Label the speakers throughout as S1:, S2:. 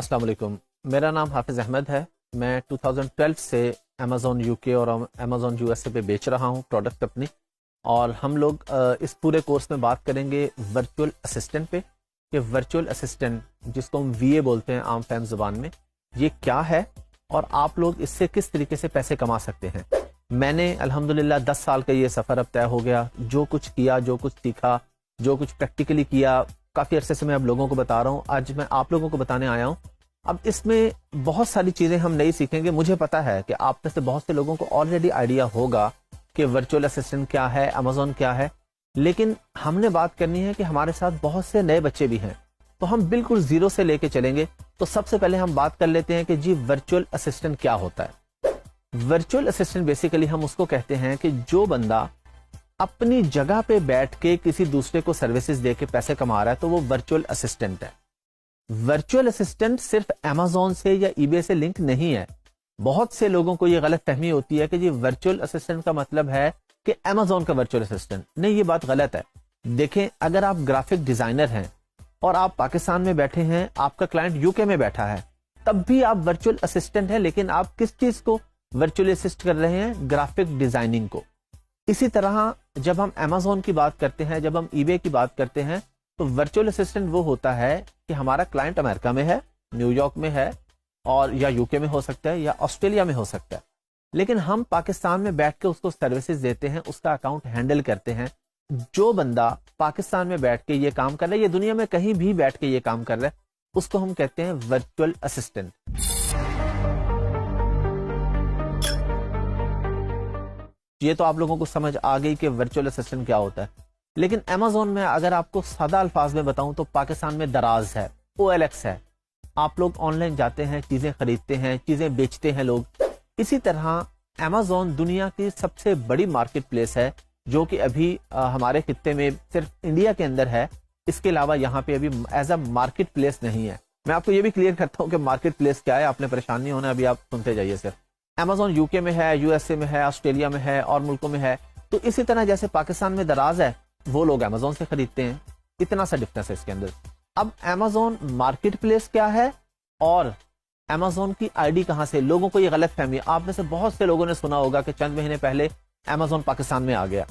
S1: अस्सलाम वालेकुम, मेरा नाम हाफिज अहमद है। मैं 2012 से अमेज़ॉन यूके और अमेज़ॉन यूएसए पे बेच रहा हूँ प्रोडक्ट अपनी। और हम लोग इस पूरे कोर्स में बात करेंगे वर्चुअल असिस्टेंट पे कि वर्चुअल असिस्टेंट जिसको हम वीए बोलते हैं आम फैम ज़बान में, ये क्या है और आप लोग इससे किस तरीके से पैसे कमा सकते हैं। मैंने अल्हम्दुलिल्लाह 10 साल का ये सफ़र अब तय हो गया। जो कुछ किया, जो कुछ सीखा, जो कुछ प्रैक्टिकली किया, काफ़ी अरसे से मैं अब लोगों को बता रहा हूँ। आज मैं आप लोगों को बताने आया हूँ। अब इसमें बहुत सारी चीज़ें हम नई सीखेंगे। मुझे पता है कि आप में से बहुत से लोगों को ऑलरेडी आइडिया होगा कि वर्चुअल असिस्टेंट क्या है, अमेज़ॉन क्या है, लेकिन हमने बात करनी है कि हमारे साथ बहुत से नए बच्चे भी हैं, तो हम बिल्कुल जीरो से लेके चलेंगे। तो सबसे पहले हम बात कर लेते हैं कि जी वर्चुअल असिस्टेंट क्या होता है। वर्चुअल असिस्टेंट बेसिकली हम उसको कहते हैं कि जो बंदा अपनी जगह पे बैठ के किसी दूसरे को सर्विसेज दे के पैसे कमा रहा है, तो वो वर्चुअल असिस्टेंट है। वर्चुअल असिस्टेंट सिर्फ अमेज़ॉन से या ईबे से लिंक नहीं है। बहुत से लोगों को ये गलत फहमी होती है कि जी वर्चुअल असिस्टेंट का मतलब है कि अमेज़ॉन का वर्चुअल असिस्टेंट। नहीं, ये बात गलत है। देखें, अगर आप ग्राफिक डिजाइनर हैं और आप पाकिस्तान में बैठे हैं, आपका क्लाइंट यूके में बैठा है, तब भी आप वर्चुअल असिस्टेंट हैं, लेकिन आप किस चीज को वर्चुअली असिस्ट कर रहे हैं? ग्राफिक डिजाइनिंग को। इसी तरह जब हम अमेज़ॉन की बात करते हैं, जब हम ईबे की बात करते हैं, तो वर्चुअल असिस्टेंट वो होता है कि हमारा क्लाइंट अमेरिका में है, न्यूयॉर्क में है, और या यूके में हो सकता है या ऑस्ट्रेलिया में हो सकता है, लेकिन हम पाकिस्तान में बैठ के उसको सर्विसेज देते हैं, उसका अकाउंट हैंडल करते हैं। जो बंदा पाकिस्तान में बैठ के ये काम कर रहा है, ये दुनिया में कहीं भी बैठ के ये काम कर रहा है, उसको हम कहते हैं वर्चुअल असिस्टेंट। ये तो आप लोगों को समझ आ गई कि वर्चुअल असिस्टेंट क्या होता है। लेकिन अमेज़ॉन में अगर आपको सादा अल्फाज में बताऊं तो पाकिस्तान में दराज है, OLX है। आप लोग ऑनलाइन जाते हैं, चीजें खरीदते हैं, चीजें बेचते हैं लोग। इसी तरह अमेज़ॉन दुनिया की सबसे बड़ी मार्केट प्लेस है, जो कि अभी हमारे खित्ते में सिर्फ इंडिया के अंदर है। इसके अलावा यहाँ पे अभी एज अ मार्केट प्लेस नहीं है। मैं आपको ये भी क्लियर करता हूँ कि मार्केट प्लेस क्या है, आपने परेशान नहीं होना, अभी आप सुनते जाइए। सिर्फ अमेज़ॉन यूके में है, यूएसए में है, ऑस्ट्रेलिया में है और मुल्कों में है। तो इसी तरह जैसे पाकिस्तान में दराज है, वो लोग अमेज़ॉन से खरीदते हैं। इतना सा डिफरेंस है इसके अंदर। अब अमेज़ॉन मार्केट प्लेस क्या है और अमेज़ॉन की आईडी कहां से? लोगों को ये गलत फहमी, आप में से बहुत से लोगों ने सुना होगा कि चंद महीने पहले अमेज़ॉन पाकिस्तान में आ गया।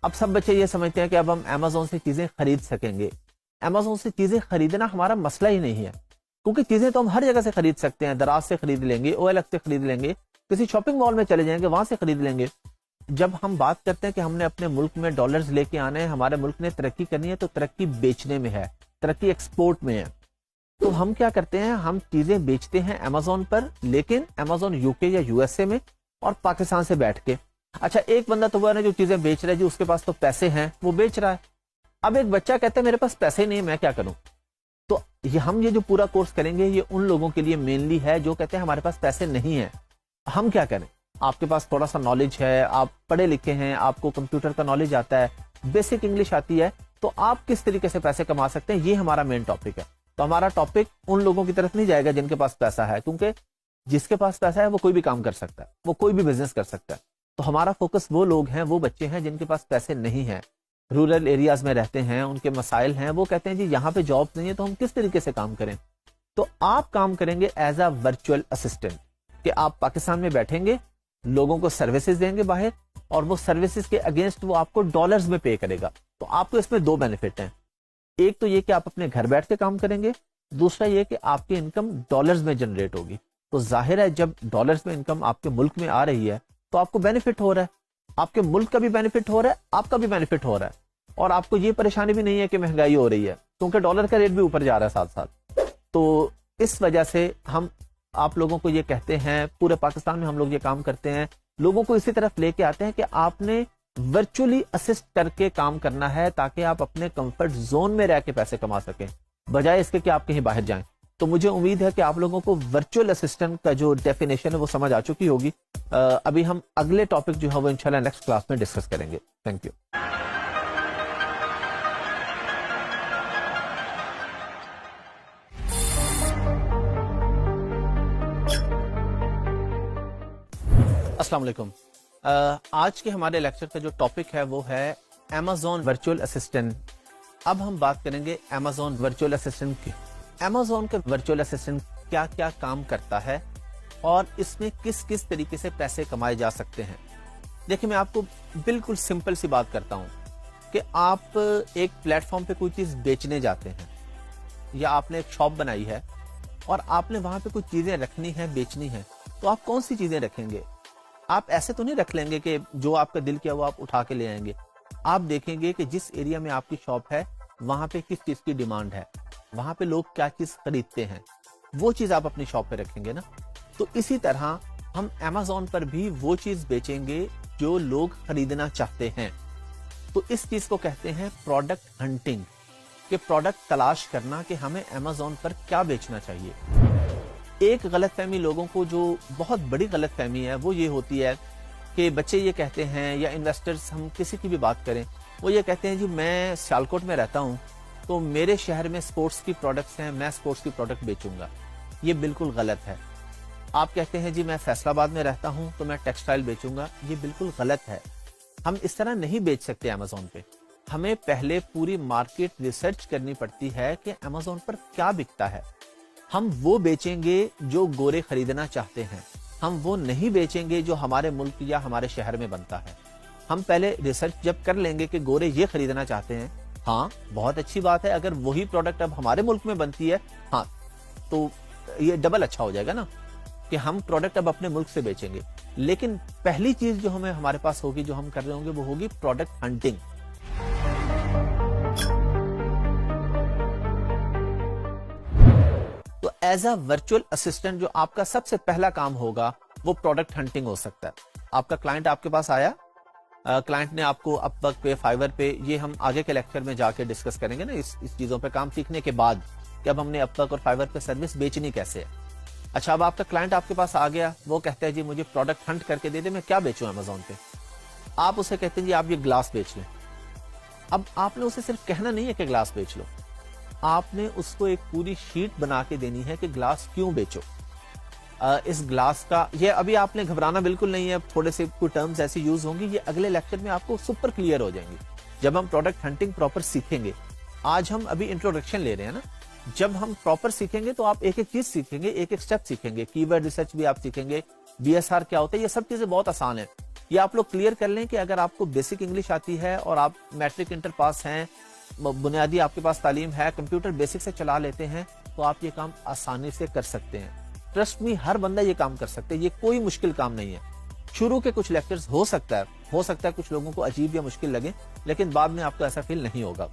S1: अब सब बच्चे ये समझते हैं कि अब हम अमेज़ॉन से चीजें खरीद सकेंगे। अमेज़ॉन से चीजें खरीदना हमारा मसला ही नहीं है, क्योंकि चीजें तो हम हर जगह से खरीद सकते हैं। दराज से खरीद लेंगे, OLX से खरीद लेंगे, किसी शॉपिंग मॉल में चले जाएंगे, वहां से खरीद लेंगे। जब हम बात करते हैं कि हमने अपने मुल्क में डॉलर्स लेके आने हैं, हमारे मुल्क ने तरक्की करनी है, तो तरक्की बेचने में है, तरक्की एक्सपोर्ट में है। तो हम क्या करते हैं? हम चीजें बेचते हैं अमेज़ॉन पर, लेकिन अमेज़ॉन यूके या यूएसए में और पाकिस्तान से बैठ के। अच्छा, एक बंदा तो वो है जो चीजें बेच रहा है, जी उसके पास तो पैसे हैं, वो बेच रहा है। अब एक बच्चा कहता है मेरे पास पैसे नहीं है, मैं क्या करूं? तो ये जो पूरा कोर्स करेंगे, ये उन लोगों के लिए मेनली है जो कहते हैं हमारे पास पैसे नहीं है, हम क्या करें? आपके पास थोड़ा सा नॉलेज है, आप पढ़े लिखे हैं, आपको कंप्यूटर का नॉलेज आता है, बेसिक इंग्लिश आती है, तो आप किस तरीके से पैसे कमा सकते हैं, ये हमारा मेन टॉपिक है। तो हमारा टॉपिक उन लोगों की तरफ नहीं जाएगा जिनके पास पैसा है, क्योंकि जिसके पास पैसा है वो कोई भी काम कर सकता है, वो कोई भी बिजनेस कर सकता है। तो हमारा फोकस वो लोग हैं, वो बच्चे हैं जिनके पास पैसे नहीं है, रूरल एरियाज में रहते हैं, उनके मसाइल हैं, वो कहते हैं जी यहाँ पे जॉब नहीं है, तो हम किस तरीके से काम करें? तो आप काम करेंगे एज अ वर्चुअल असिस्टेंट, कि आप पाकिस्तान में बैठेंगे, लोगों को सर्विसेज देंगे बाहर, और वो सर्विसेज के अगेंस्ट वो आपको डॉलर्स में पे करेगा। तो आपको इसमें दो बेनिफिट हैं। एक तो ये कि आप अपने घर बैठ के काम करेंगे, दूसरा ये कि आपकी इनकम डॉलर्स में जनरेट होगी। तो जाहिर है जब डॉलर्स में इनकम आपके मुल्क में आ रही है, तो आपको बेनिफिट हो रहा है, आपके मुल्क का भी बेनिफिट हो रहा है, आपका भी बेनिफिट हो रहा है, और आपको ये परेशानी भी नहीं है कि महंगाई हो रही है, क्योंकि डॉलर का रेट भी ऊपर जा रहा है साथ साथ। तो इस वजह से हम आप लोगों को ये कहते हैं, पूरे पाकिस्तान में हम लोग ये काम करते हैं, लोगों को इसी तरफ लेके आते हैं कि आपने वर्चुअली असिस्ट करके काम करना है, ताकि आप अपने कंफर्ट जोन में रह के पैसे कमा सकें, बजाय इसके कि आप कहीं बाहर जाएं। तो मुझे उम्मीद है कि आप लोगों को वर्चुअल असिस्टेंट का जो डेफिनेशन है वो समझ आ चुकी होगी। अभी हम अगले टॉपिक जो है वो इंशाल्लाह नेक्स्ट क्लास में डिस्कस करेंगे। Thank you. अस्सलाम वालेकुम। आज के हमारे लेक्चर का जो टॉपिक है वो है अमेज़ॉन वर्चुअल असिस्टेंट। अब हम बात करेंगे अमेज़ॉन वर्चुअल असिस्टेंट की। अमेज़ॉन के वर्चुअल असिस्टेंट क्या क्या काम करता है और इसमें किस किस तरीके से पैसे कमाए जा सकते हैं। देखिए, मैं आपको बिल्कुल सिंपल सी बात करता हूं कि आप एक प्लेटफॉर्म पे कोई चीज बेचने जाते हैं या आपने एक शॉप बनाई है और आपने वहां पे कुछ चीजें रखनी है, बेचनी है, तो आप कौन सी चीजें रखेंगे? आप ऐसे तो नहीं रख लेंगे कि जो आपका दिल किया वो आप उठा के ले आएंगे। आप देखेंगे कि जिस एरिया में आपकी शॉप है वहां पे किस चीज की डिमांड है, वहां पे लोग क्या चीज खरीदते हैं, वो चीज आप अपनी शॉप पे रखेंगे ना। तो इसी तरह हम Amazon पर भी वो चीज बेचेंगे जो लोग खरीदना चाहते हैं। तो इस चीज को कहते हैं प्रोडक्ट हंटिंग, कि प्रोडक्ट तलाश करना कि हमें Amazon पर क्या बेचना चाहिए। एक गलतफहमी लोगों को, जो बहुत बड़ी गलतफहमी है, वो ये होती है कि बच्चे ये कहते हैं या इन्वेस्टर्स, हम किसी की भी बात करें, वो ये कहते हैं जी मैं सियालकोट में रहता हूं तो मेरे शहर में स्पोर्ट्स की प्रोडक्ट्स हैं, मैं स्पोर्ट्स की प्रोडक्ट बेचूंगा। ये बिल्कुल गलत है। आप कहते हैं जी मैं फैसलाबाद में रहता हूं तो मैं टेक्सटाइल बेचूंगा, ये बिल्कुल गलत है। हम इस तरह नहीं बेच सकते Amazon पे। हमें पहले पूरी मार्केट रिसर्च करनी पड़ती है कि Amazon पर क्या बिकता है। हम वो बेचेंगे जो गोरे खरीदना चाहते हैं, हम वो नहीं बेचेंगे जो हमारे मुल्क या हमारे शहर में बनता है। हम पहले रिसर्च जब कर लेंगे कि गोरे ये खरीदना चाहते हैं, हाँ बहुत अच्छी बात है, अगर वही प्रोडक्ट अब हमारे मुल्क में बनती है, हाँ तो ये डबल अच्छा हो जाएगा ना कि हम प्रोडक्ट अब अपने मुल्क से बेचेंगे। लेकिन पहली चीज जो हमें हमारे पास होगी, जो हम कर रहे होंगे, वो होगी प्रोडक्ट हंटिंग। तो एज अ वर्चुअल असिस्टेंट जो आपका सबसे पहला काम होगा वो प्रोडक्ट हंटिंग हो सकता है। आपका क्लाइंट आपके पास आया, क्लाइंट ने आपको अपवर्क पे, फाइवर पे, ये हम आगे के लेक्चर में जाके डिस्कस करेंगे ना इस चीजों पे काम सीखने के बाद कि अब हमने अपवर्क और फाइवर पे सर्विस बेचनी कैसे है। अच्छा, अब आपका क्लाइंट आपके पास आ गया, वो कहता है जी मुझे प्रोडक्ट हंट करके दे दे, मैं क्या बेचूं Amazon पे। आप उसे कहते हैं जी आप ये ग्लास बेच लें। अब आपने उसे सिर्फ कहना नहीं है कि ग्लास बेच लो, आपने उसको एक पूरी शीट बना के देनी है कि ग्लास क्यों बेचो। इस ग्लास का, ये अभी आपने घबराना बिल्कुल नहीं है, थोड़े से कुछ टर्म्स ऐसी यूज होंगी, ये अगले लेक्चर में आपको सुपर क्लियर हो जाएंगी जब हम प्रोडक्ट हंटिंग प्रॉपर सीखेंगे। आज हम अभी इंट्रोडक्शन ले रहे हैं ना, जब हम प्रॉपर सीखेंगे तो आप एक एक चीज सीखेंगे, एक एक स्टेप सीखेंगे, कीवर्ड रिसर्च भी आप सीखेंगे, BSR क्या होता है, ये सब चीजें बहुत आसान है। ये आप लोग क्लियर कर लें कि अगर आपको बेसिक इंग्लिश आती है और आप मैट्रिक इंटर पास हैं, बुनियादी आपके पास तालीम है, कंप्यूटर बेसिक से चला लेते हैं, तो आप ये काम आसानी से कर सकते हैं। ट्रस्ट मी, हर बंदा ये काम कर सकता है, ये कोई मुश्किल काम नहीं है। शुरू के कुछ लेक्चर्स हो सकता है कुछ लोगों को अजीब या मुश्किल लगे, लेकिन बाद में आपको ऐसा फील नहीं होगा।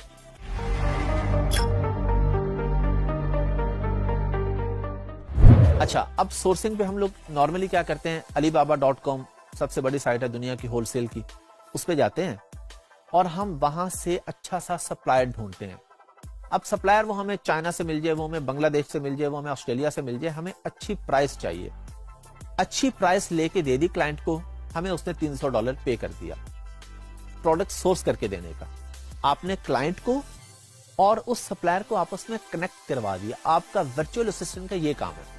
S1: अच्छा, अब सोर्सिंग पे हम लोग नॉर्मली क्या करते हैं, alibaba.com सबसे बड़ी साइट है दुनिया की होलसेल की, उस पे जाते हैं और हम वहां से अच्छा सा सप्लायर ढूंढते हैं। अब सप्लायर वो हमें चाइना से मिल जाए, वो हमें बांग्लादेश से मिल जाए, वो हमें ऑस्ट्रेलिया से मिल जाए, हमें अच्छी प्राइस चाहिए। अच्छी प्राइस लेके दे दी क्लाइंट को, हमें उसने $300 पे कर दिया प्रोडक्ट सोर्स करके देने का। आपने क्लाइंट को और उस सप्लायर को आपस में कनेक्ट करवा दिया। आपका वर्चुअल असिस्टेंट का ये काम है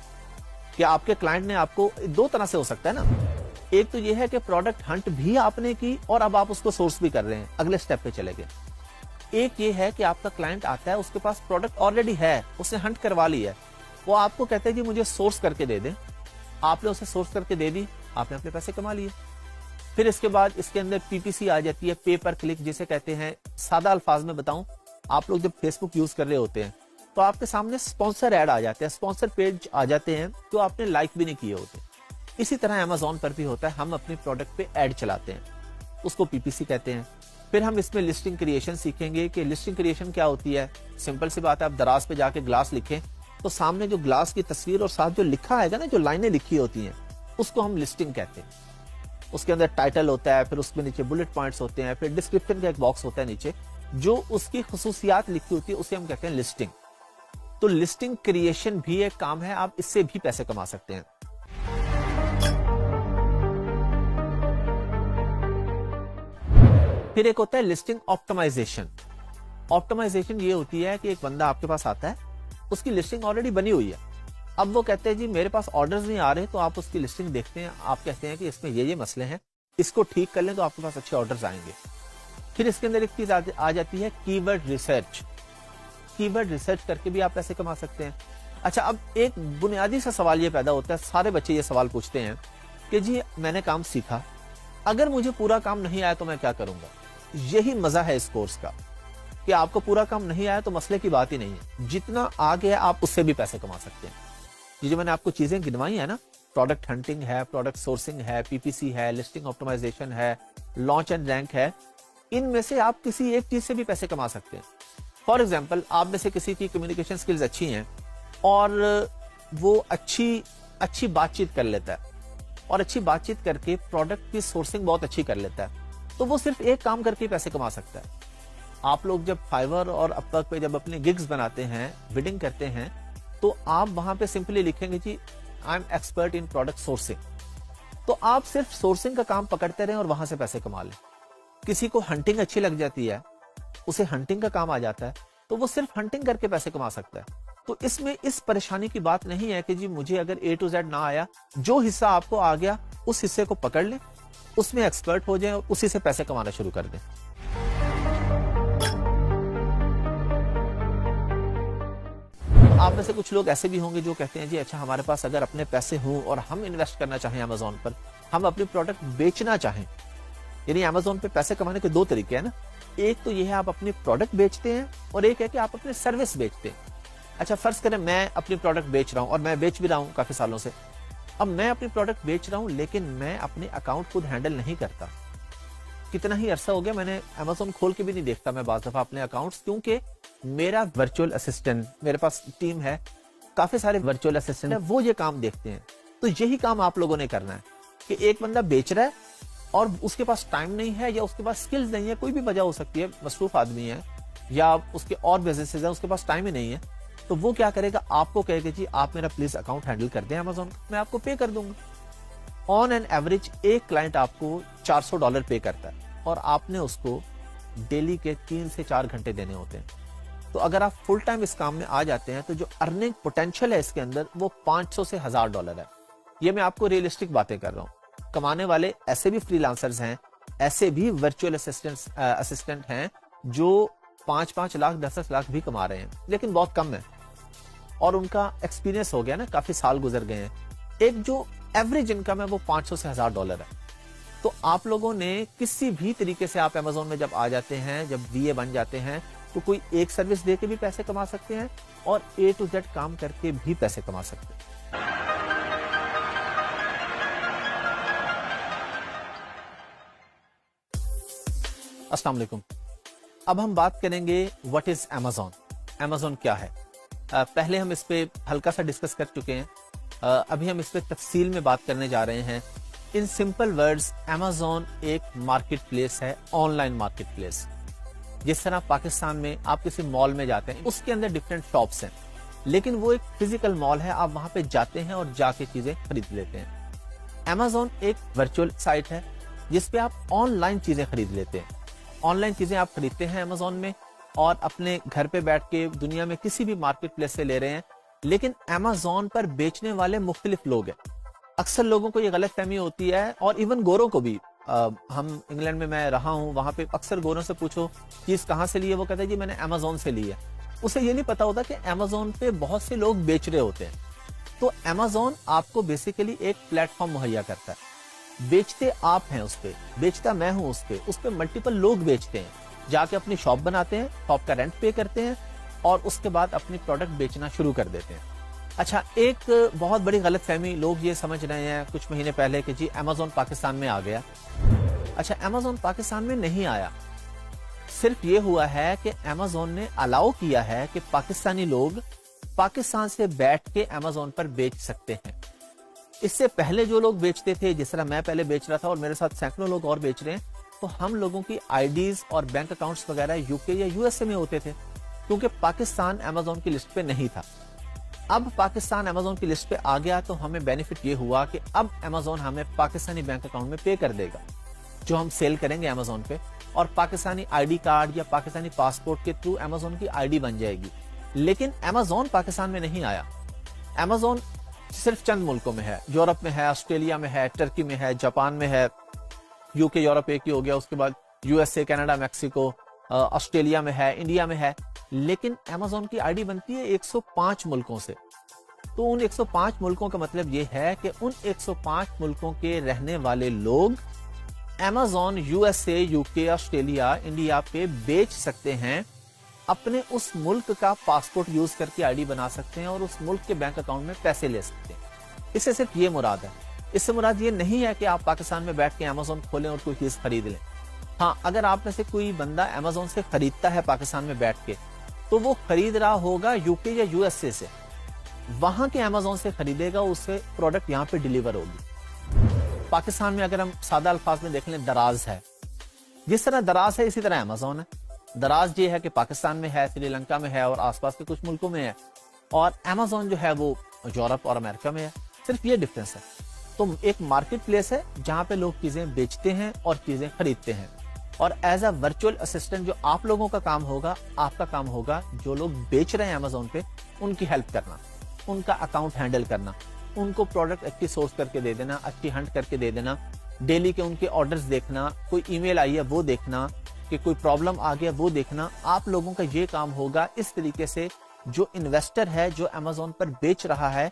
S1: कि आपके क्लाइंट ने आपको, दो तरह से हो सकता है ना, एक तो ये है कि प्रोडक्ट हंट भी आपने की और अब आप उसको सोर्स भी कर रहे हैं, अगले स्टेप पे चले गए। एक ये है कि आपका क्लाइंट आता है, उसके पास प्रोडक्ट ऑलरेडी है, उसने हंट करवा ली है, वो आपको कहते हैं कि मुझे सोर्स करके दे दें, आपने उसे सोर्स करके दे दी, आपने अपने पैसे कमा लिए। फिर इसके बाद इसके अंदर PPC आ जाती है, पे पर क्लिक जिसे कहते हैं। सादा अल्फाज में बताऊं, आप लोग जब फेसबुक यूज कर रहे होते हैं तो आपके सामने स्पॉन्सर ऐड आ जाते हैं, स्पॉन्सर पेज आ जाते हैं जो आपने लाइक भी नहीं किए होते। इसी तरह Amazon पर भी होता है, हम अपने प्रोडक्ट पे ऐड चलाते हैं, उसको PPC कहते हैं। फिर हम इसमें लिस्टिंग क्रिएशन सीखेंगे कि लिस्टिंग क्रिएशन क्या होती है। सिंपल सी बात है, आप दराज पे जाके ग्लास लिखें तो सामने जो ग्लास की तस्वीर और साथ जो लिखा है ना, जो लाइनें लिखी होती हैं, उसको हम लिस्टिंग कहते हैं। उसके अंदर टाइटल होता है, फिर उसके नीचे बुलेट पॉइंट्स होते हैं, फिर डिस्क्रिप्शन का एक बॉक्स होता है नीचे, जो उसकी खुसूसियात लिखी होती है, उसे हम कहते हैं लिस्टिंग। तो लिस्टिंग क्रिएशन भी एक काम है, आप इससे भी पैसे कमा सकते हैं। फिर एक होता है लिस्टिंग ऑप्टिमाइजेशन। ऑप्टिमाइजेशन ये होती है कि एक बंदा आपके पास आता है, उसकी लिस्टिंग ऑलरेडी बनी हुई है, अब वो कहते हैं जी मेरे पास ऑर्डर्स नहीं आ रहे, तो आप उसकी लिस्टिंग देखते हैं, आप कहते हैं कि इसमें ये मसले हैं, इसको ठीक कर लें तो आपके पास अच्छे ऑर्डर्स आएंगे। फिर इसके अंदर एक चीज आ जाती है कीवर्ड रिसर्च। कीवर्ड रिसर्च करके भी आप पैसे कमा सकते हैं। अच्छा, अब एक बुनियादी सा सवाल ये पैदा होता है, सारे बच्चे ये सवाल पूछते हैं कि जी मैंने काम सीखा, अगर मुझे पूरा काम नहीं आया तो मैं क्या करूंगा। यही मजा है इस कोर्स का कि आपको पूरा काम नहीं आया तो मसले की बात ही नहीं है, जितना आ गया आप उससे भी पैसे कमा सकते हैं। ये जो मैंने आपको चीजें गिनवाई है ना, प्रोडक्ट हंटिंग है, प्रोडक्ट सोर्सिंग है, पीपीसी है, लिस्टिंग ऑप्टिमाइजेशन है, लॉन्च एंड रैंक है, इनमें से आप किसी एक चीज से भी पैसे कमा सकते हैं। फॉर एग्जाम्पल, आप में से किसी की कम्युनिकेशन स्किल्स अच्छी हैं और वो अच्छी बातचीत कर लेता है और अच्छी बातचीत करके प्रोडक्ट की सोर्सिंग बहुत अच्छी कर लेता है, तो वो सिर्फ एक काम करके पैसे कमा सकता है। आप लोग जब फाइवर और अपवर्क पे जब अपने गिग्स बनाते हैं, बिडिंग करते हैं, तो आप वहां पे सिंपली लिखेंगे जी I'm expert in product sourcing, तो आप सिर्फ सोर्सिंग का काम पकड़ते रहें और वहां से पैसे कमा लें। किसी को हंटिंग अच्छी लग जाती है, उसे हंटिंग का काम आ जाता है, तो वो सिर्फ हंटिंग करके पैसे कमा सकता है। तो इसमें इस परेशानी की बात नहीं है कि जी मुझे अगर A to Z ना आया, जो हिस्सा आपको आ गया उस हिस्से को पकड़ लें, उसमें एक्सपर्ट हो जाएं और उसी से पैसे कमाना शुरू कर दें। आप में से कुछ लोग ऐसे भी होंगे जो कहते हैं जी अच्छा, हमारे पास अगर अपने पैसे हों और हम इन्वेस्ट करना चाहें अमेज़न पर, हम अपनी प्रोडक्ट बेचना चाहें, यानी अमेज़न पे पैसे कमाने के दो तरीके हैं ना, एक तो ये है आप अपनी प्रोडक्ट बेचते हैं और एक है कि आप अपने सर्विस बेचते हैं। अच्छा, फर्ज करें मैं अपनी प्रोडक्ट बेच रहा हूं और मैं बेच भी रहा हूं काफी सालों से। अब मैं अपनी प्रोडक्ट बेच रहा हूं लेकिन मैं अपने अकाउंट खुद हैंडल नहीं करता। कितना ही अरसा हो गया मैंने अमेज़न खोल के भी नहीं देखता मैं बाज़ दफा अपने अकाउंट्स, क्योंकि मेरा वर्चुअल असिस्टेंट, मेरे पास टीम है, काफी सारे वर्चुअल असिस्टेंट है, वो ये काम देखते हैं। तो यही काम आप लोगों ने करना है कि एक बंदा बेच रहा है और उसके पास टाइम नहीं है या उसके पास स्किल्स नहीं है, कोई भी वजह हो सकती है, मसरूफ आदमी है या उसके और बिजनेसेस है, उसके पास टाइम ही नहीं है, तो वो क्या करेगा, आपको कहेगा जी आप मेरा प्लीज अकाउंट हैंडल कर दें अमेज़न, मैं आपको पे कर दूंगा। ऑन एन एवरेज एक क्लाइंट आपको $400 पे करता है और आपने उसको डेली के 3 से 4 घंटे देने होते हैं। तो अगर आप फुल टाइम इस काम में आ जाते हैं तो जो अर्निंग पोटेंशियल है इसके अंदर वो $500 से $1000 है। ये मैं आपको रियलिस्टिक बातें कर रहा हूँ। कमाने वाले ऐसे भी फ्रीलांसर्स हैं, ऐसे भी वर्चुअल असिस्टेंट हैं जो 5-5 लाख 10-10 लाख भी कमा रहे हैं, लेकिन बहुत कम है और उनका एक्सपीरियंस हो गया ना, काफी साल गुजर गए हैं। एक जो एवरेज इनकम है वो $500 से $1000 है। तो आप लोगों ने किसी भी तरीके से आप अमेज़न में जब आ जाते हैं, जब VA बन जाते हैं, तो कोई एक सर्विस दे के भी पैसे कमा सकते हैं और A to Z काम करके भी पैसे कमा सकते हैं। अस्सलाम वालेकुम। अब हम बात करेंगे व्हाट इज अमेज़न, अमेज़न क्या है। पहले हम इस पे हल्का सा डिस्कस कर चुके हैं, अभी हम इस पे तफसील में बात करने जा रहे हैं। इन सिंपल वर्ड्स, अमेज़न एक मार्केट प्लेस है, ऑनलाइन मार्केट प्लेस। जिस तरह पाकिस्तान में आप किसी मॉल में जाते हैं, उसके अंदर डिफरेंट शॉप्स हैं, लेकिन वो एक फिजिकल मॉल है, आप वहां पे जाते हैं और जाके चीजें खरीद लेते हैं। अमेज़न एक वर्चुअल साइट है जिसपे आप ऑनलाइन चीजें खरीद लेते हैं। ऑनलाइन चीजें आप खरीदते हैं अमेज़न में और अपने घर पे बैठ के दुनिया में किसी भी मार्केट प्लेस से ले रहे हैं, लेकिन अमेज़न पर बेचने वाले मुख्तलिफ लोग हैं। अक्सर लोगों को ये गलत फहमी होती है और इवन गोरों को भी। हम इंग्लैंड में मैं रहा हूँ, वहां पे अक्सर गोरों से पूछो चीज कहाँ से ली है, वो कहते हैं जी मैंने अमेज़न से ली है। उसे ये नहीं पता होता कि अमेज़न पे बहुत से लोग बेच रहे होते हैं। तो अमेज़न आपको बेसिकली एक प्लेटफॉर्म मुहैया करता है। बेचते आप हैं उस पे, बेचता मैं हूं उस पे मल्टीपल लोग बेचते हैं, जाके अपनी शॉप बनाते हैं, शॉप का रेंट पे करते हैं और उसके बाद अपनी प्रोडक्ट बेचना शुरू कर देते हैं। अच्छा, एक बहुत बड़ी गलतफहमी लोग ये समझ रहे हैं कुछ महीने पहले कि जी अमेज़न पाकिस्तान में आ गया। अच्छा, अमेज़न पाकिस्तान में नहीं आया। सिर्फ ये हुआ है कि अमेज़न ने अलाउ किया है कि पाकिस्तानी लोग पाकिस्तान से बैठ के अमेज़न पर बेच सकते हैं। इससे पहले जो लोग बेचते थे, जिस तरह मैं पहले बेच रहा था और मेरे साथ सैकड़ों लोग और बेच रहे हैं, तो हम लोगों की आईडीज और बैंक अकाउंट्स वगैरह यूके या यूएसए में होते थे, क्योंकि पाकिस्तान अमेज़न की लिस्ट पे नहीं था। अब पाकिस्तान अमेज़न की लिस्ट पे आ गया तो हमें बेनिफिट ये हुआ कि अब अमेज़न हमें पाकिस्तानी बैंक अकाउंट में पे कर देगा जो हम सेल करेंगे अमेज़न पे, और पाकिस्तानी आईडी कार्ड या पाकिस्तानी पासपोर्ट के थ्रू अमेज़न की आईडी बन जाएगी। लेकिन अमेज़न पाकिस्तान में नहीं आया। अमेज़न सिर्फ चंद मुल्कों में है, यूरोप में है, ऑस्ट्रेलिया में है, टर्की में है, जापान में है, यूके यूरोप एक ही हो गया, उसके बाद यूएसए, कनाडा, मैक्सिको, ऑस्ट्रेलिया में है, इंडिया में है। लेकिन अमेज़न की आईडी बनती है 105 मुल्कों से। तो उन 105 मुल्कों का मतलब ये है कि उन 105 मुल्कों के रहने वाले लोग Amazon USA, UK, Australia, India पे बेच सकते हैं, अपने उस मुल्क का पासपोर्ट यूज करके आईडी बना सकते हैं और उस मुल्क के बैंक अकाउंट में पैसे ले सकते हैं। इससे सिर्फ ये मुराद है। इससे मुराद ये नहीं है कि आप पाकिस्तान में बैठ के Amazon खोलें और कोई चीज खरीद लें। हाँ, अगर आप में से कोई बंदा Amazon से खरीदता है पाकिस्तान में बैठ के, तो वो खरीद रहा होगा यूके या यूएसए से, वहां के Amazon से खरीदेगा, उससे प्रोडक्ट यहाँ पे डिलीवर होगी। पाकिस्तान में अगर हम सादा अल्फाज में देख लें, दराज है, जिस तरह दराज है इसी तरह Amazon है। दराज ये है कि पाकिस्तान में है, श्रीलंका में है और आसपास के कुछ मुल्कों में है, और Amazon जो है वो यूरोप और अमेरिका में है। सिर्फ ये डिफरेंस है। तो एक मार्केट प्लेस है जहां पे लोग चीजें बेचते हैं और चीजें खरीदते हैं, और एज अ वर्चुअल असिस्टेंट जो आप लोगों का काम होगा, आपका काम होगा जो लोग बेच रहे हैं Amazon पे, उनकी हेल्प करना, उनका अकाउंट हैंडल करना, उनको प्रोडक्ट अच्छी सोर्स करके दे देना, अच्छी हंट करके दे देना, डेली के उनके ऑर्डर्स देखना, कोई ईमेल आई है वो देखना, कि कोई प्रॉब्लम आ गया वो देखना। आप लोगों का ये काम होगा। इस तरीके से जो इन्वेस्टर है, जो Amazon पर बेच रहा है,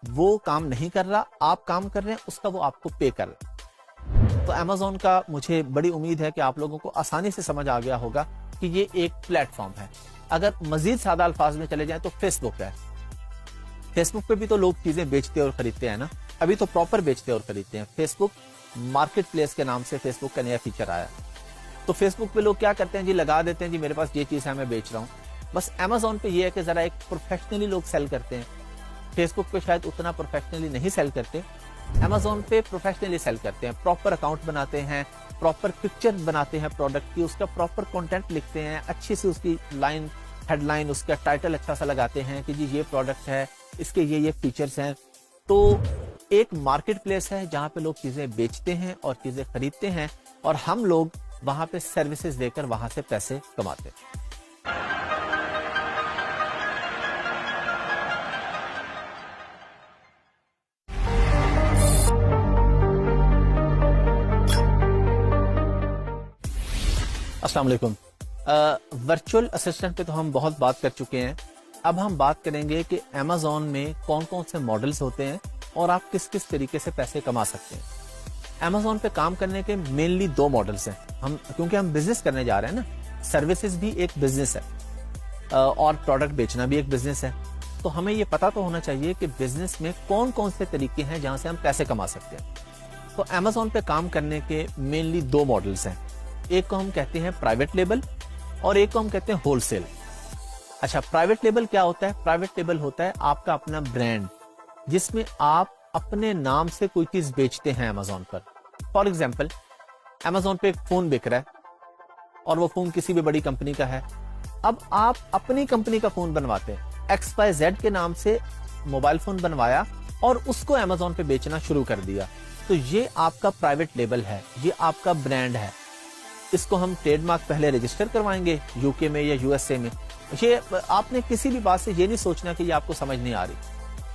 S1: वो काम नहीं कर रहा, आप काम कर रहे हैं, उसका वो आपको पे कर रहा है। तो Amazon का मुझे बड़ी उम्मीद है कि आप लोगों को आसानी से समझ आ गया होगा कि ये एक प्लेटफॉर्म है। अगर मजीद सादा अल्फाज में चले जाएं तो फेसबुक है। फेसबुक पे भी तो लोग चीजें बेचते और खरीदते हैं ना, अभी तो प्रॉपर बेचते और खरीदते हैं। फेसबुक मार्केट प्लेस के नाम से फेसबुक का नया फीचर आया। तो फेसबुक पे लोग क्या करते हैं जी, लगा देते हैं जी मेरे पास ये चीज है, मैं बेच रहा हूँ। बस Amazon पे ये है कि जरा एक प्रोफेशनली लोग सेल करते हैं। फेसबुक पे शायद उतना प्रोफेशनली नहीं सेल करते, Amazon पे प्रोफेशनली सेल करते हैं। प्रॉपर अकाउंट बनाते हैं, प्रॉपर पिक्चर बनाते हैं प्रोडक्ट की, उसका प्रॉपर कंटेंट लिखते हैं, अच्छी सी उसकी लाइन, हेडलाइन, उसका टाइटल अच्छा सा लगाते हैं कि जी ये प्रोडक्ट है, इसके ये फीचर्स हैं। तो एक मार्केट प्लेस है जहां पे लोग चीजें बेचते हैं और चीजें खरीदते हैं, और हम लोग वहां पे सर्विसेज देकर वहां से पैसे कमाते हैं। अस्सलाम वालेकुम। वर्चुअल असिस्टेंट पे तो हम बहुत बात कर चुके हैं। अब हम बात करेंगे कि Amazon में कौन कौन से मॉडल्स होते हैं और आप किस किस तरीके से पैसे कमा सकते हैं। Amazon पे काम करने के मेनली 2 मॉडल्स हैं। क्योंकि हम बिजनेस करने जा रहे हैं ना, सर्विसेज भी एक बिजनेस है और प्रोडक्ट बेचना भी एक बिजनेस है। तो हमें ये पता तो होना चाहिए कि बिजनेस में कौन कौन से तरीके हैं जहां से हम पैसे कमा सकते हैं। तो Amazon पे काम करने के मेनली 2 मॉडल्स हैं। एक को हम कहते हैं प्राइवेट लेबल और एक को हम कहते हैं होलसेल। अच्छा, प्राइवेट लेबल क्या होता है? प्राइवेट लेबल होता है आपका अपना ब्रांड, जिसमें आप अपने नाम से कोई चीज बेचते हैं Amazon पर। फॉर एग्जाम्पल, Amazon पे एक फोन बिक रहा है और वो फोन किसी भी बड़ी कंपनी का है। अब आप अपनी कंपनी का फोन बनवाते हैं, XYZ के नाम से मोबाइल फोन बनवाया और उसको Amazon पे बेचना शुरू कर दिया। तो ये आपका प्राइवेट लेबल है, ये आपका ब्रांड है। इसको हम ट्रेडमार्क पहले रजिस्टर करवाएंगे यूके में या यूएसए में। ये आपने किसी भी बात से ये नहीं सोचना कि ये आपको समझ नहीं आ रही,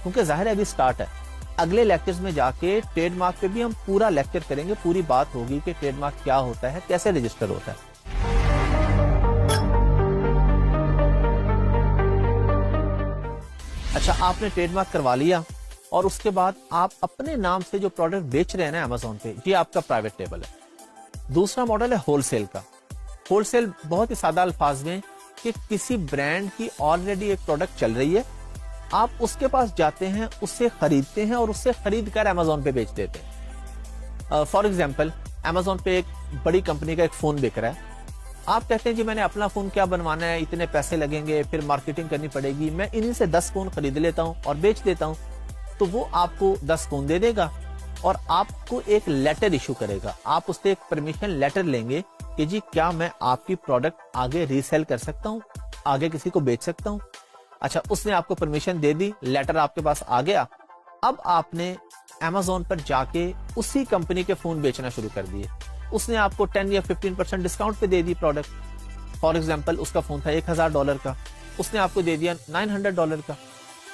S1: क्योंकि जाहिर है अभी स्टार्ट है। अगले लेक्चर्स में जाके ट्रेडमार्क पे भी हम पूरा लेक्चर करेंगे, पूरी बात होगी कि ट्रेडमार्क क्या होता है, कैसे रजिस्टर होता है। अच्छा, आपने ट्रेडमार्क करवा लिया और उसके बाद आप अपने नाम से जो प्रोडक्ट बेच रहे हैं ना Amazon पे, ये आपका प्राइवेट लेबल है। दूसरा मॉडल है होलसेल का। होलसेल बहुत ही सादा अल्फाज में कि किसी ब्रांड की ऑलरेडी एक प्रोडक्ट चल रही है, आप उसके पास जाते हैं, उससे खरीदते हैं और उससे खरीद कर Amazon पे बेच देते हैं। फॉर एग्जाम्पल, Amazon पे एक बड़ी कंपनी का एक फोन बिक रहा है। आप कहते हैं जी मैंने अपना फोन क्या बनवाना है, इतने पैसे लगेंगे, फिर मार्केटिंग करनी पड़ेगी, मैं इन्हीं से 10 फोन खरीद लेता हूं और बेच देता हूं। तो वो आपको 10 फोन दे देगा और आपको एक लेटर इशू करेगा। आप उससे एक परमिशन लेटर लेंगे कि जी क्या मैं आपकी प्रोडक्ट आगे रीसेल कर सकता हूं, आगे किसी को बेच सकता हूं। अच्छा, उसने आपको परमिशन दे दी, लेटर आपके पास आ गया। अब आपने Amazon पर जाके उसी कंपनी के फोन बेचना शुरू कर दिए। उसने आपको 10 या 15% डिस्काउंट पे दे दी प्रोडक्ट। फॉर एग्जाम्पल, उसका फोन था $1000 का, उसने आपको दे दिया $900 का।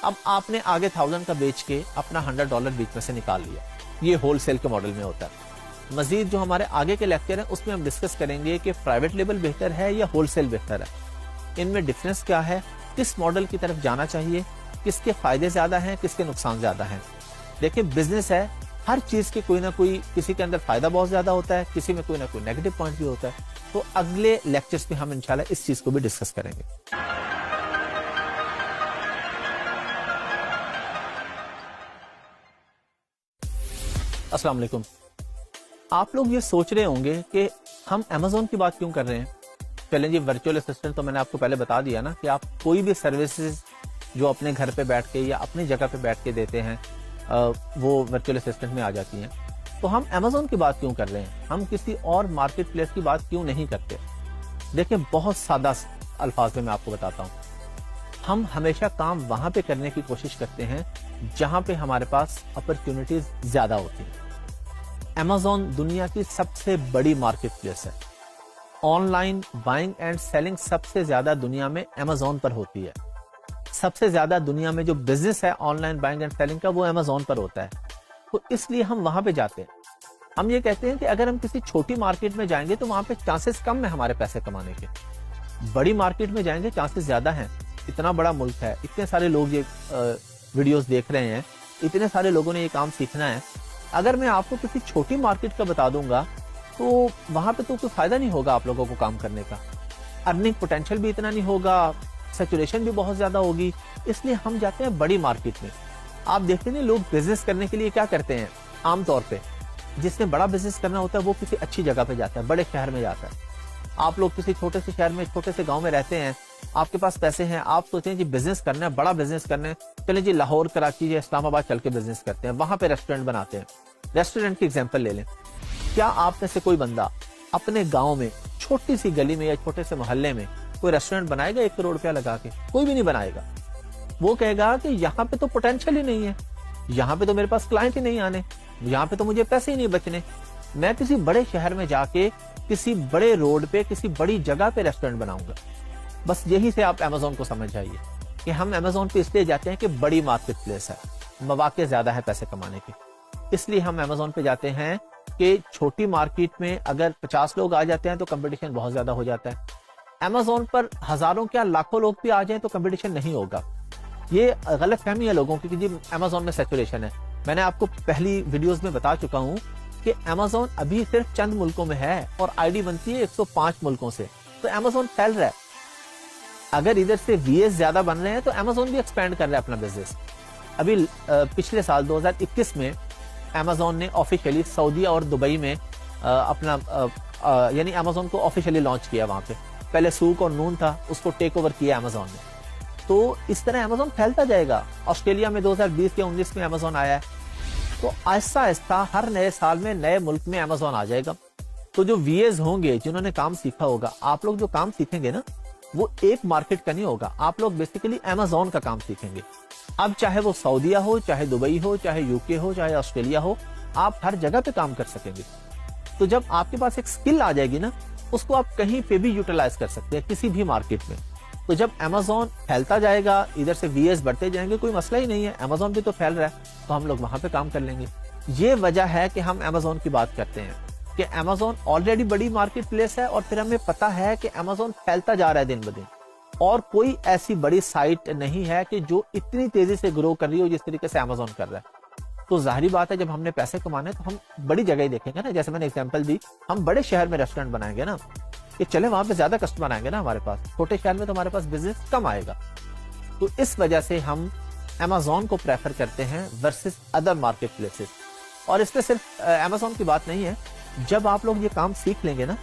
S1: अब आपने आगे 1000 का बेच के अपना $100 बीच में से निकाल लिया। ये होलसेल के मॉडल में होता है। मजीद जो हमारे आगे के लेक्चर है उसमें हम डिस्कस करेंगे कि प्राइवेट लेबल बेहतर है या होलसेल बेहतर है, इनमें डिफरेंस क्या है, किस मॉडल की तरफ जाना चाहिए, کس کے فائدے زیادہ ہیں, کس کے نقصان زیادہ ہیں. دیکھیں بزنس ہے, ہر چیز کے کوئی نہ کوئی, کسی کے اندر فائدہ بہت زیادہ ہوتا ہے, کسی میں کوئی نہ کوئی نیگیٹو پوائنٹ بھی ہوتا ہے. تو اگلے لیکچرز میں ہم انشاءاللہ اس چیز کو بھی ڈسکس کریں گے. السلام علیکم. آپ لوگ یہ سوچ رہے ہوں گے کہ ہم Amazon کی بات کیوں کر رہے ہیں. چلیں جی, ورچوئل اسسٹنٹ تو میں نے آپ کو پہلے بتا دیا نا کہ آپ کوئی بھی سروسز جو اپنے گھر پہ بیٹھ کے یا اپنی جگہ پہ بیٹھ کے دیتے ہیں وہ ورچوئل اسسٹنٹ میں آ جاتی ہیں. تو ہم Amazon کی بات کیوں کر رہے ہیں, ہم کسی اور مارکیٹ پلیس کی بات کیوں نہیں کرتے. دیکھیں بہت سادہ الفاظ میں آپ کو بتاتا ہوں. ہم ہمیشہ کام وہاں پہ کرنے کی کوشش کرتے ہیں جہاں پہ ہمارے پاس اپرچونٹیز زیادہ ہوتی ہیں. Amazon دنیا کی سب سے بڑی مارکیٹ پلیس ہے. Online buying and selling سب سے زیادہ دنیا میں Amazon پر ہوتی ہے. سب سے زیادہ دنیا میں جو بزنس ہے online buying and selling کا وہ Amazon پر ہوتا ہے. تو اس لیے ہم وہاں پہ جاتے ہیں. ہم یہ کہتے ہیں کہ اگر ہم کسی چھوٹی مارکیٹ میں جائیں گے تو وہاں پہ چانسز کم ہیں ہمارے پیسے کمانے کے. بڑی مارکیٹ میں جائیں گے چانسز زیادہ ہیں. اتنا بڑا ملک ہے, اتنے سارے لوگ یہ ویڈیوز دیکھ رہے ہیں, اتنے سارے لوگوں نے یہ کام سیکھنا ہے. اگر میں آپ کو کسی چھوٹی مارکیٹ کا بتا دوں گا تو وہاں پہ تو کوئی فائدہ نہیں ہوگا آپ لوگوں کو کام کرنے کا. ارننگ پوٹینشیل بھی اتنا نہیں ہوگا, سیچوریشن بھی بہت زیادہ ہوگی. اس لیے ہم جاتے ہیں بڑی مارکیٹ میں. آپ دیکھتے ہیں لوگ بزنس کرنے کے لیے کیا کرتے ہیں, عام طور پہ جس نے بڑا بزنس کرنا ہوتا ہے وہ کسی اچھی جگہ پہ جاتا ہے, بڑے شہر میں جاتا ہے. آپ لوگ کسی چھوٹے سے شہر میں, چھوٹے سے گاؤں میں رہتے ہیں, آپ کے پاس پیسے ہیں, آپ سوچیں جی بزنس کرنا ہے, بڑا بزنس کرنا ہے, چلیں جی لاہور, کراچی یا اسلام آباد چل کے بزنس کرتے ہیں, وہاں پہ ریسٹورینٹ بناتے ہیں. ریسٹورینٹ کی ایگزامپل لے لیں. کیا آپ میں سے کوئی بندہ اپنے گاؤں میں چھوٹی سی گلی میں یا چھوٹے سے محلے میں کوئی ریسٹورینٹ بنائے گا 1 کروڑ روپیہ لگا کے؟ کوئی بھی نہیں بنائے گا. وہ کہے گا کہ یہاں پہ تو پوٹینشیل ہی نہیں ہے, یہاں پہ تو میرے پاس کلائنٹ ہی نہیں آنے, یہاں پہ تو مجھے پیسے ہی نہیں بچنے. میں کسی بڑے شہر میں جا کے کسی بڑے روڈ پہ کسی بڑی جگہ پہ ریسٹورینٹ بناؤں گا. بس یہی سے آپ Amazon کو سمجھ جائیے کہ ہم Amazon پہ اس لیے جاتے ہیں کہ بڑی مارکیٹ پلیس ہے, مواقع زیادہ ہے پیسے کمانے کے. اس لیے ہم Amazon پہ جاتے ہیں کہ چھوٹی مارکیٹ میں اگر 50 لوگ آ جاتے ہیں تو کمپٹیشن بہت زیادہ ہو جاتا ہے. Amazon پر ہزاروں کیا لاکھوں لوگ بھی آ جائیں تو کمپٹیشن نہیں ہوگا. یہ غلط فہمی ہے لوگوں کی کہ جی Amazon میں سیچوریشن ہے. میں نے آپ کو پہلی ویڈیوز میں بتا چکا ہوں کہ Amazon ابھی صرف چند ملکوں میں ہے اور آئی ڈی بنتی ہے 105 ملکوں سے. تو Amazon پھیل رہا ہے. اگر ادھر سے VAs زیادہ بن رہے ہیں تو Amazon بھی ایکسپینڈ کر رہا ہے اپنا بزنس. ابھی پچھلے سال 2021 میں Amazon نے آفیشیلی سعودیہ اور دبئی میں اپنا یعنی Amazon کو آفیشیلی لانچ کیا. وہاں پہ پہلے سوق اور نون تھا, اس کو ٹیک اوور کیا Amazon نے. تو اس طرح Amazon پھیلتا جائے گا. آسٹریلیا میں 2020 یا 19 میں Amazon آیا ہے. تو آہستہ آہستہ ہر نئے سال میں نئے ملک میں Amazon آ جائے گا. تو جو VAs ہوں گے جنہوں نے کام سیکھا ہوگا, آپ لوگ جو کام سیکھیں گے نا وہ ایک مارکیٹ کا نہیں ہوگا, آپ لوگ بیسیکلی Amazon کا کام سیکھیں گے. اب چاہے وہ سعودیہ ہو, چاہے دبئی ہو, چاہے UK ہو, چاہے آسٹریلیا ہو, آپ ہر جگہ پہ کام کر سکیں گے. تو جب آپ کے پاس ایک سکل آ جائے گی نا, اس کو آپ کہیں پہ بھی یوٹیلائز کر سکتے ہیں کسی بھی مارکیٹ میں. تو جب Amazon پھیلتا جائے گا, ادھر سے VAs بڑھتے جائیں گے, کوئی مسئلہ ہی نہیں ہے, Amazon بھی تو پھیل رہا ہے, تو ہم لوگ وہاں پہ کام کر لیں گے. یہ وجہ ہے کہ ہم Amazon کی بات کرتے ہیں کہ Amazon آلریڈی بڑی مارکیٹ پلیس ہے اور پھر ہمیں پتا ہے کہ Amazon پھیلتا جا رہا ہے دن بدن. اور کوئی ایسی بڑی سائٹ نہیں ہے کہ جو اتنی تیزی سے گرو کر رہی ہو جس طریقے سے Amazon کر رہا ہے. تو ظاہری بات ہے جب ہم نے پیسے کمانے تو ہم بڑی جگہ ہی دیکھیں گے نا. جیسے میں نے ایگزامپل دی, ہم بڑے شہر میں ریسٹورینٹ بنائیں گے نا, کہ چلے وہاں پہ زیادہ کسٹمر آئیں گے نا ہمارے پاس. چھوٹے شہر میں تو ہمارے پاس بزنس کم آئے گا. تو اس وجہ سے ہم Amazon کو پریفر کرتے ہیں ورسز ادر مارکیٹ پلیسز. اور اس پہ صرف Amazon کی بات نہیں ہے, جب آپ لوگ یہ کام سیکھ لیں گے نا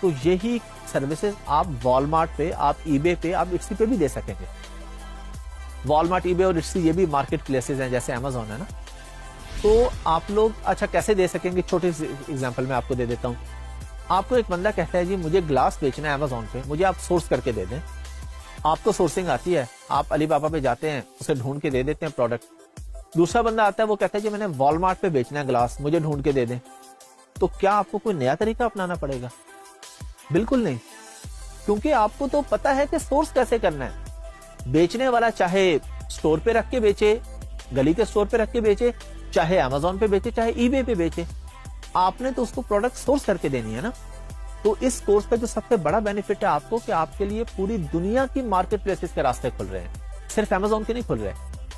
S1: تو یہی سروسز آپ والمارٹ پہ, آپ eBay پہ, آپ Etsy پہ بھی دے سکیں گے. والمارٹ, eBay اور Etsy یہ بھی مارکیٹ پلیسز ہیں جیسے Amazon ہے نا. تو آپ لوگ اچھا کیسے دے سکیں گے, چھوٹی سی ایگزامپل میں آپ کو دے دیتا ہوں. آپ کو ایک بندہ کہتا ہے جی مجھے گلاس بیچنا ہے Amazon پہ, مجھے آپ سورس کر کے دے دیں. آپ کو سورسنگ آتی ہے, آپ علی بابا پہ جاتے ہیں, اسے ڈھونڈ کے دے دیتے ہیں پروڈکٹ. دوسرا بندہ آتا ہے, وہ کہتا ہے جی میں نے والمارٹ پہ بیچنا ہے گلاس, مجھے ڈھونڈ کے دے دیں. تو کیا آپ کو کوئی نیا طریقہ اپنانا پڑے گا؟ بالکل نہیں, کیونکہ آپ کو تو پتا ہے کہ سورس کیسے کرنا ہے. بیچنے والا چاہے سٹور پہ رکھ کے بیچے, گلی کے سٹور پہ رکھ کے بیچے, چاہے Amazon پہ بیچے, چاہے eBay پہ بیچے, آپ نے تو اس کو پروڈکٹ سورس کر کے دینی ہے نا. تو اس کورس کا جو سب سے بڑا بینیفٹ ہے آپ کو کہ آپ کے لیے پوری دنیا کی مارکیٹ پلیسز کے راستے کھل رہے ہیں, صرف Amazon کے نہیں کھل رہے.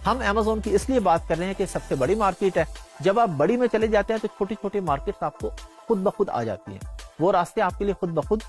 S1: ہم Amazon کی اس لیے بات کر رہے ہیں کہ سب سے بڑی مارکیٹ ہے. جب آپ بڑی میں چلے جاتے ہیں تو چھوٹی چھوٹی مارکیٹس آپ کو خود بخود آ جاتی ہیں, وہ راستے آپ کے لیے خود بخود